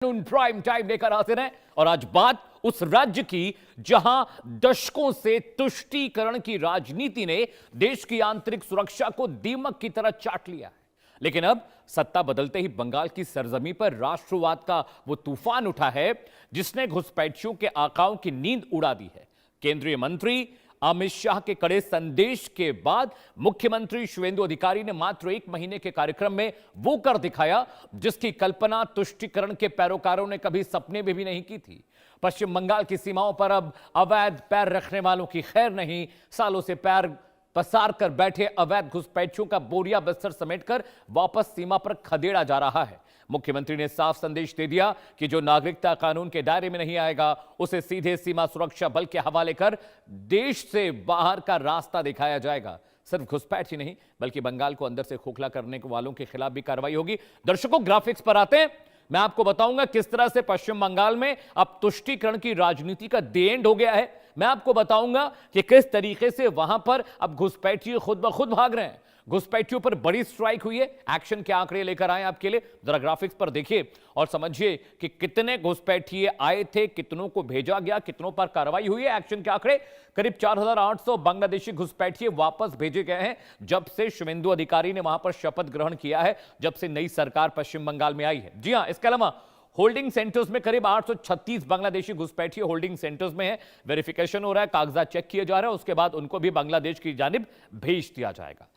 Prime time लेकर आते रहे। और आज बात उस राज्य की जहां दशकों से तुष्टीकरण की राजनीति ने देश की आंतरिक सुरक्षा को दीमक की तरह चाट लिया है, लेकिन अब सत्ता बदलते ही बंगाल की सरजमी पर राष्ट्रवाद का वो तूफान उठा है जिसने घुसपैठियों के आकाओं की नींद उड़ा दी है। केंद्रीय मंत्री अमित शाह के कड़े संदेश के बाद मुख्यमंत्री शुवेंदु अधिकारी ने मात्र 1 महीने के कार्यक्रम में वो कर दिखाया जिसकी कल्पना तुष्टीकरण के पैरोकारों ने कभी सपने में भी नहीं की थी। पश्चिम बंगाल की सीमाओं पर अब अवैध पैर रखने वालों की खैर नहीं। सालों से पैर पसार कर बैठे अवैध घुसपैठियों का बोरिया बिस्तर समेटकर वापस सीमा पर खदेड़ा जा रहा है। मुख्यमंत्री ने साफ संदेश दे दिया कि जो नागरिकता कानून के दायरे में नहीं आएगा उसे सीधे सीमा सुरक्षा बल के हवाले कर देश से बाहर का रास्ता दिखाया जाएगा। सिर्फ घुसपैठ ही नहीं बल्कि बंगाल को अंदर से खोखला करने वालों के खिलाफ भी कार्रवाई होगी। दर्शकों, ग्राफिक्स पर आते हैं। मैं आपको बताऊंगा किस तरह से पश्चिम बंगाल में अब तुष्टीकरण की राजनीति का द एंड हो गया है। मैं आपको बताऊंगा कि किस तरीके से वहां पर अब घुसपैठिए खुद ब खुद भाग रहे हैं। घुसपैठियों पर बड़ी स्ट्राइक हुई है। एक्शन के आंकड़े लेकर आए आपके लिए, जरा ग्राफिक्स पर देखिए और समझिए कि कितने घुसपैठिए आए थे, कितनों को भेजा गया, कितनों पर कार्रवाई हुई है। एक्शन के आंकड़े, करीब 4800 बांग्लादेशी घुसपैठिए वापस भेजे गए हैं जब से शुवेंदु अधिकारी ने वहां पर शपथ ग्रहण किया है, जब से नई सरकार पश्चिम बंगाल में आई है। जी हां, इसके अलावा होल्डिंग सेंटर्स में करीब 836 बांग्लादेशी घुसपैठिए होल्डिंग सेंटर्स में है। वेरिफिकेशन हो रहा है, कागजात चेक किए जा रहे हैं, उसके बाद उनको भी बांग्लादेश की जानिब भेज दिया जाएगा।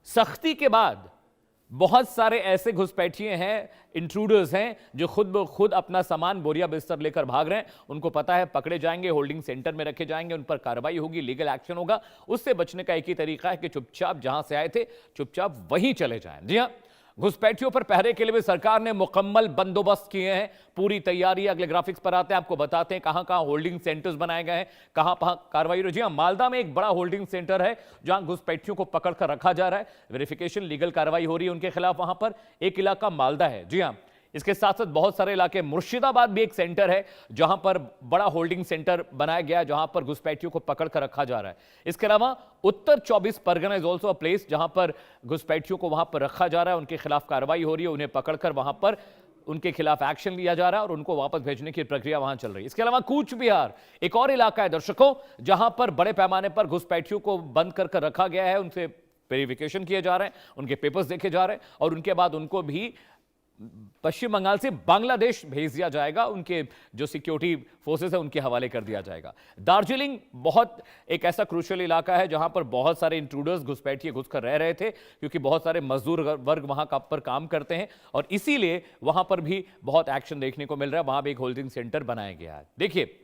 सख्ती के बाद बहुत सारे ऐसे घुसपैठिए हैं, इंट्रूडर्स हैं जो खुद ब खुद अपना सामान बोरिया बिस्तर लेकर भाग रहे हैं। उनको पता है पकड़े जाएंगे, होल्डिंग सेंटर में रखे जाएंगे, उन पर कार्रवाई होगी, लीगल एक्शन होगा। उससे बचने का एक ही तरीका है कि चुपचाप जहां से आए थे चुपचाप वहीं चले जाएं। जी हां, घुसपैठियों पर पहरे के लिए भी सरकार ने मुकम्मल बंदोबस्त किए हैं, पूरी तैयारी। अगले ग्राफिक्स पर आते हैं, आपको बताते हैं कहां कहां होल्डिंग सेंटर्स बनाए गए हैं, कहां कहां कार्रवाई हो रही है। जी हां, मालदा में एक बड़ा होल्डिंग सेंटर है जहां घुसपैठियों को पकड़कर रखा जा रहा है। वेरिफिकेशन, लीगल कार्रवाई हो रही है उनके खिलाफ। वहां पर एक इलाका मालदा है। जी हां, इसके साथ साथ बहुत सारे इलाके, मुर्शिदाबाद भी एक सेंटर है जहां पर बड़ा होल्डिंग सेंटर बनाया गया है जहां पर घुसपैठियों को पकड़कर रखा जा रहा है। इसके अलावा उत्तर 24 Pargana is also a place जहां पर घुसपैठियों को वहां पर रखा जा रहा है, उनके खिलाफ कार्रवाई हो रही है, उन्हें पकड़कर वहां पर उनके खिलाफ एक्शन लिया जा रहा है और उनको वापस भेजने की प्रक्रिया वहां चल रही है। इसके अलावा कूच बिहार एक और इलाका है दर्शकों जहां पर बड़े पैमाने पर घुसपैठियों को बंद कर रखा गया है, उनसे वेरिफिकेशन किए जा रहे हैं, उनके पेपर्स देखे जा रहे हैं और उनके बाद उनको भी पश्चिम बंगाल से बांग्लादेश भेज दिया जाएगा, उनके जो सिक्योरिटी फोर्सेस है उनके हवाले कर दिया जाएगा। दार्जिलिंग बहुत एक ऐसा क्रूशियल इलाका है जहां पर बहुत सारे इंट्रूडर्स घुसपैठिए घुसकर रह रहे थे क्योंकि बहुत सारे मजदूर वर्ग वहां पर काम करते हैं और इसीलिए वहां पर भी बहुत एक्शन देखने को मिल रहा है। वहां भी एक होल्डिंग सेंटर बनाया गया है। देखिए,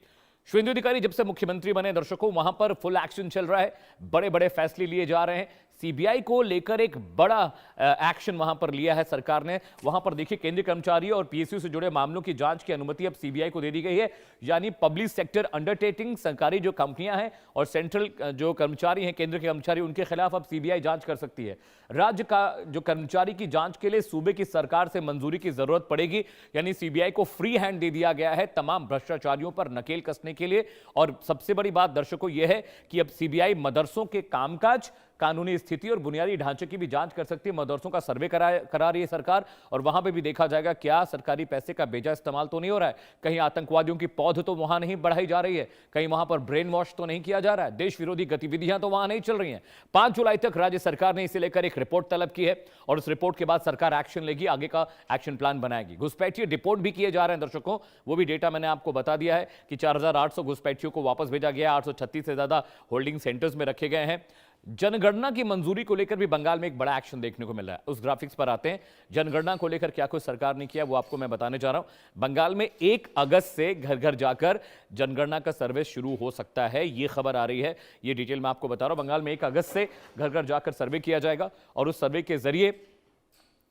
शुवेंदु अधिकारी जब से मुख्यमंत्री बने दर्शकों, वहां पर फुल एक्शन चल रहा है, बड़े बड़े फैसले लिए जा रहे हैं। सीबीआई को लेकर एक बड़ा एक्शन वहां पर लिया है सरकार ने। वहां पर देखिए, केंद्रीय कर्मचारियों और पीएसयू से जुड़े मामलों की जांच की अनुमति अब सीबीआई को दे दी गई है। यानी पब्लिक सेक्टर अंडरटेकिंग, सरकारी जो कंपनियां हैं और सेंट्रल जो कर्मचारी हैं, केंद्र के कर्मचारी, उनके खिलाफ अब सीबीआई जांच कर सकती है। राज्य का जो कर्मचारी की जांच के लिए सूबे की सरकार से मंजूरी की जरूरत पड़ेगी। यानी सीबीआई को फ्री हैंड दे दिया गया है तमाम भ्रष्टाचारियों पर नकेल कसने के लिए। और सबसे बड़ी बात दर्शकों यह है कि अब सीबीआई मदरसों के कामकाज, कानूनी स्थिति और बुनियादी ढांचे की भी जांच कर सकती है। मदरसों का सर्वे करा रही है सरकार और वहां पे भी देखा जाएगा क्या सरकारी पैसे का बेजा इस्तेमाल तो नहीं हो रहा है, कहीं आतंकवादियों की पौध तो वहां नहीं बढ़ाई जा रही है, कहीं वहां पर ब्रेन वॉश तो नहीं किया जा रहा है, देश विरोधी गतिविधियां तो वहां नहीं चल रही हैं। 5 जुलाई तक राज्य सरकार ने इसे लेकर एक रिपोर्ट तलब की है और उस रिपोर्ट के बाद सरकार एक्शन लेगी, आगे का एक्शन प्लान बनाएगी। घुसपैठिए डिपोर्ट भी किए जा रहे हैं दर्शकों, वो भी डेटा मैंने आपको बता दिया है कि 4800 घुसपैठियों को वापस भेजा गया, 836 से ज्यादा होल्डिंग सेंटर्स में रखे गए हैं। जनगणना की मंजूरी को लेकर भी बंगाल में एक बड़ा एक्शन देखने को मिल रहा है। उस ग्राफिक्स पर आते हैं। जनगणना को लेकर क्या कुछ सरकार ने किया वो आपको मैं बताने जा रहा हूं। बंगाल में 1 अगस्त से घर घर जाकर जनगणना का सर्वे शुरू हो सकता है, ये खबर आ रही है, ये डिटेल मैं आपको बता रहा हूं। बंगाल में 1 अगस्त से घर घर जाकर सर्वे किया जाएगा और उस सर्वे के जरिए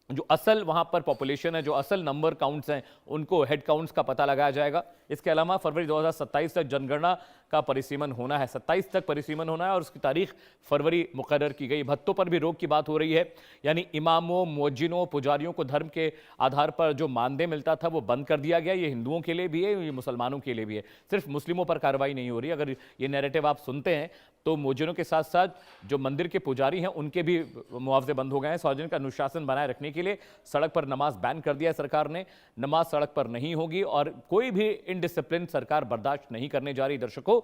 जो असल वहां पर पॉपुलेशन है, जो असल नंबर काउंट्स हैं, उनको हेड काउंट्स का पता लगाया जाएगा। इसके अलावा फरवरी 2027 तक जनगणना का परिसीमन होना है, 27 तक परिसीमन होना है और उसकी तारीख फरवरी मुकर्रर की गई। भत्तों पर भी रोक की बात हो रही है, यानी इमामों, मुअज्जिनों, पुजारियों को धर्म के आधार पर जो मानदेय मिलता था वो बंद कर दिया गया। ये हिंदुओं के लिए भी है, ये मुसलमानों के लिए भी है, सिर्फ मुस्लिमों पर कार्रवाई नहीं हो रही। अगर ये नैरेटिव आप सुनते हैं तो मुअज्जिनों के साथ साथ जो मंदिर के पुजारी हैं उनके भी मुआवजे बंद हो गए हैं। सार्वजनिक अनुशासन बनाए रखने के लिए सड़क पर नमाज बैन कर दिया है सरकार ने, नमाज सड़क पर नहीं होगी और कोई भी इनडिसिप्लिन सरकार बर्दाश्त नहीं करने जा रही। दर्शकों,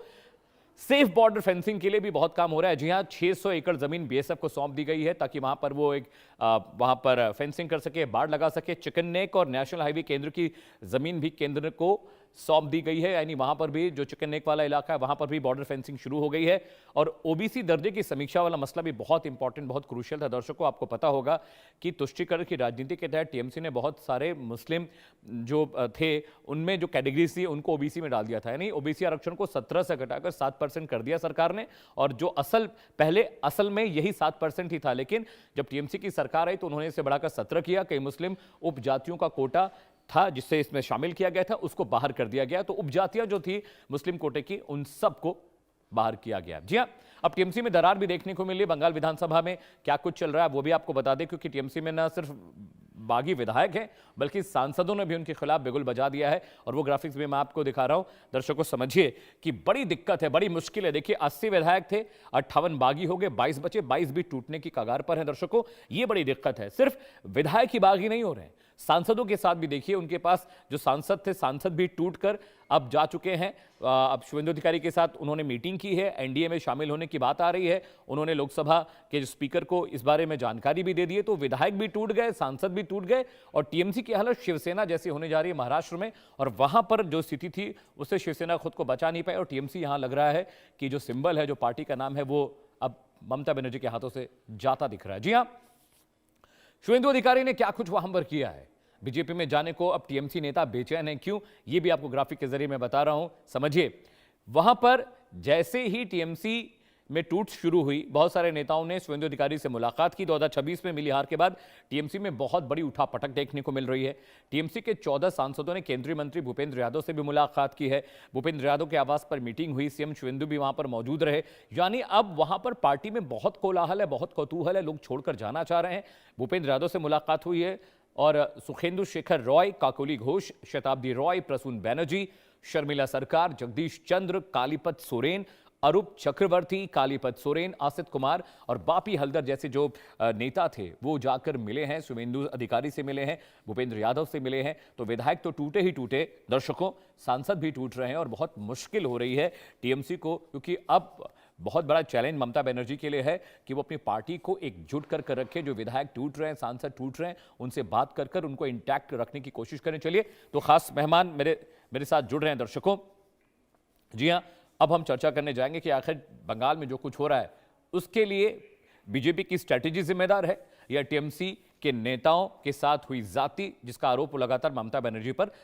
सेफ बॉर्डर फेंसिंग के लिए भी बहुत काम हो रहा है। जी हां, 600 एकड़ जमीन बीएसएफ को सौंप दी गई है ताकि वहां पर वो वहां पर फेंसिंग कर सके, बाड़ लगा सके। चिकन नेक और नेशनल हाईवे केंद्र की जमीन भी केंद्र को सौंप दी गई है, यानी वहां पर भी जो चिकन नेक वाला इलाका है वहां पर भी बॉर्डर फेंसिंग शुरू हो गई है। और ओबीसी दर्जे की समीक्षा वाला मसला भी बहुत इंपॉर्टेंट, बहुत क्रूशियल था। दर्शकों, आपको पता होगा कि तुष्टीकरण की राजनीति के तहत टीएमसी ने बहुत सारे मुस्लिम जो थे उनमें जो कैटेगरीज थी उनको ओबीसी में डाल दिया था, यानी ओबीसी आरक्षण को 17 से घटाकर 7% कर दिया सरकार ने। और जो पहले असल में यही 7% ही था, लेकिन जब टीएमसी की सरकार आई तो उन्होंने इसे बढ़ाकर 17 किया। कई मुस्लिम उपजातियों का कोटा था जिससे इसमें शामिल किया गया था, उसको बाहर कर दिया गया। तो उपजातियां जो थी मुस्लिम कोटे की, उन सबको बाहर किया गया। जी हां, अब टीएमसी में दरार भी देखने को मिली। बंगाल विधानसभा में क्या कुछ चल रहा है वो भी आपको बता दें, क्योंकि टीएमसी में न सिर्फ बागी विधायक हैं बल्कि सांसदों ने भी उनके खिलाफ बिगुल बजा दिया है। और वो ग्राफिक्स भी मैं आपको दिखा रहा हूं। दर्शकों, समझिए कि बड़ी दिक्कत है, बड़ी मुश्किल है। देखिए, 80 विधायक थे, 58 बागी हो गए, 22 बचे, 22 भी टूटने की कगार पर है। दर्शकों, ये बड़ी दिक्कत है। सिर्फ विधायक ही बागी नहीं हो रहे हैं, सांसदों के साथ भी देखिए, उनके पास जो सांसद थे, सांसद भी टूटकर अब जा चुके हैं। अब शुभेंदु अधिकारी के साथ उन्होंने मीटिंग की है, एनडीए में शामिल होने की बात आ रही है। उन्होंने लोकसभा के जो स्पीकर को इस बारे में जानकारी भी दे दी है। तो विधायक भी टूट गए, सांसद भी टूट गए और टीएमसी की हालत शिवसेना जैसी होने जा रही है महाराष्ट्र में। और वहां पर जो स्थिति थी उससे शिवसेना खुद को बचा नहीं पाई और टीएमसी यहां लग रहा है कि जो सिंबल है, जो पार्टी का नाम है, वो अब ममता बनर्जी के हाथों से जाता दिख रहा है। जी हां, शुभेंदु अधिकारी ने क्या कुछ वहां पर किया है। बीजेपी में जाने को अब टीएमसी नेता बेचैन हैं, क्यों, ये भी आपको ग्राफिक के जरिए मैं बता रहा हूं। समझिए, वहां पर जैसे ही टीएमसी में टूट शुरू हुई, बहुत सारे नेताओं ने शुभेंदु अधिकारी से मुलाकात की। 2026 में मिली हार के बाद टीएमसी में बहुत बड़ी उठापटक देखने को मिल रही है। टीएमसी के 14 सांसदों ने केंद्रीय मंत्री भूपेंद्र यादव से भी मुलाकात की है। भूपेंद्र यादव के आवास पर मीटिंग हुई, सीएम शुभेंदु भी वहां पर मौजूद रहे। यानी अब वहां पर पार्टी में बहुत कोलाहल है, बहुत कौतूहल है, लोग छोड़कर जाना चाह रहे हैं। भूपेंद्र यादव से मुलाकात हुई है और सुखेंदु शेखर रॉय, काकोली घोष, शताब्दी रॉय, प्रसून बैनर्जी, शर्मिला सरकार, जगदीश चंद्र, कालीपत सोरेन, अरूप चक्रवर्ती, कालीपत सोरेन, आसित कुमार और बापी हल्दर जैसे जो नेता थे वो जाकर मिले हैं, शुभेंदु अधिकारी से मिले हैं, भूपेंद्र यादव से मिले हैं। तो विधायक तो टूटे ही टूटे, दर्शकों, सांसद भी टूट रहे हैं और बहुत मुश्किल हो रही है टीएमसी को, क्योंकि अब बहुत बड़ा चैलेंज ममता बनर्जी के लिए है कि वो अपनी पार्टी को एकजुट कर रखे। जो विधायक टूट रहे हैं, सांसद टूट रहे हैं, उनसे बात कर उनको इंटैक्ट रखने की कोशिश करें। चलिए, तो खास मेहमान मेरे साथ जुड़ रहे हैं। दर्शकों, जी हाँ, अब हम चर्चा करने जाएंगे कि आखिर बंगाल में जो कुछ हो रहा है उसके लिए बीजेपी की स्ट्रैटेजी जिम्मेदार है या टीएमसी के नेताओं के साथ हुई जाति, जिसका आरोप लगातार ममता बनर्जी पर